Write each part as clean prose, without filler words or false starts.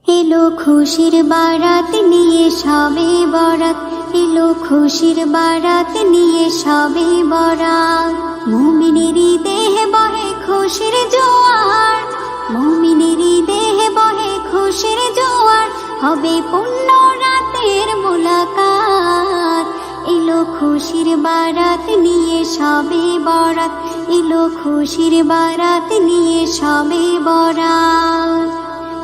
এলো খুশির বারাত নিয়ে সবে বরাত, এলো খুশির বারাত নিয়ে সবে বরাত। মুমিনেরই দেহে বহে খুশির জোয়ার, মুমিনেরই দেহে বহে খুশির জোয়ার, হবে পুণ্য রাতের মুলাকাত। এলো খুশির বারাত নিয়ে সবে বরাত, এলো খুশির বারাত নিয়ে সবে বরাত।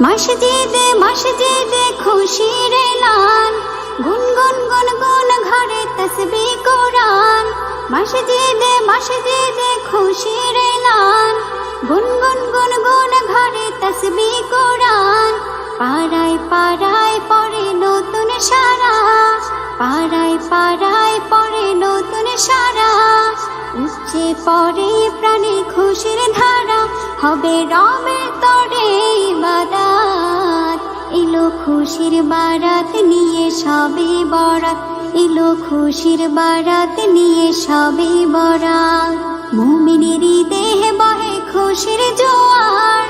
মসজিদে মসজিদে খুশির এলান, গুনগুন গুনগুন ঘরে তাসবিহ কোরআন। মসজিদে মসজিদে খুশির এলান, গুনগুন গুনগুন ঘরে তাসবিহ কোরআন। পাড়ায় পাড়ায় পড়ে নতুন সারা, পাড়ায় পাড়ায় পড়ে নতুন সারা। উচ্চে পড়ে প্রাণে খুশির ধারা, হবে রবের তরে ইবাদত। এলো খুশির বারাত নিয়ে সবে বরাত, এলো খুশির বারাত নিয়ে সবে বরাত। মুমিনেরই দেহে বহে খুশির জোয়ার,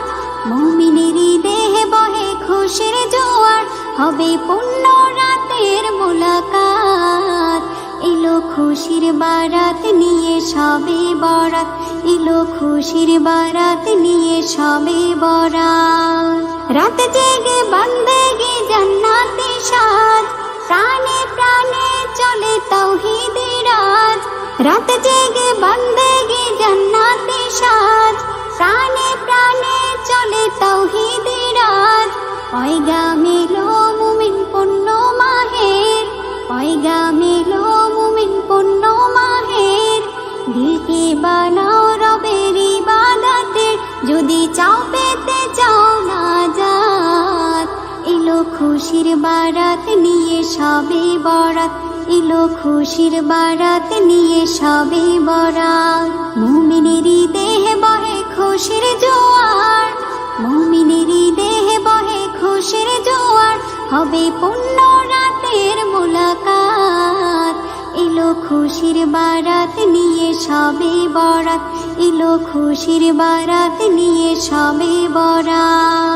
মুমিনেরই দেহে বহে খুশির জোয়ার, হবে পুণ্য রাতের মুলাকাত। এলো খুশির বারাত নিয়ে সবে বরাত, এলো খুশির বারাত নিয়ে সবে বরাত। রাত জেগে বন্দেগি জান্নাতি সাজ, প্রাণে প্রাণে চলে তাওহীদের রাজ। রাত জেগে বন্দেগি জান্নাতি সাজ, প্রাণে প্রাণে চলে তাওহীদের রাজ। পয়গাম এলো মুমিন পুণ্য মাহের, পয়গাম এলো মুমিন পুণ্য মাহের। দিলকে বানাও রবের ইবাদতের, যদি চাও পেতে চাও নাজাত। এলো খুশির বারাত নিয়ে সবে বরাত, এলো খুশির বারাত নিয়ে সবে বরাত। মুমিনেরই দেহে বহে খুশির জোয়ার, মুমিনেরই দেহে বহে খুশির জোয়ার, হবে পুণ্য রাতের মুলাকাত। এলো খুশির বারাত নিয়ে সবে বরাত, এলো খুশির বারাত নিয়ে সবে বরাত।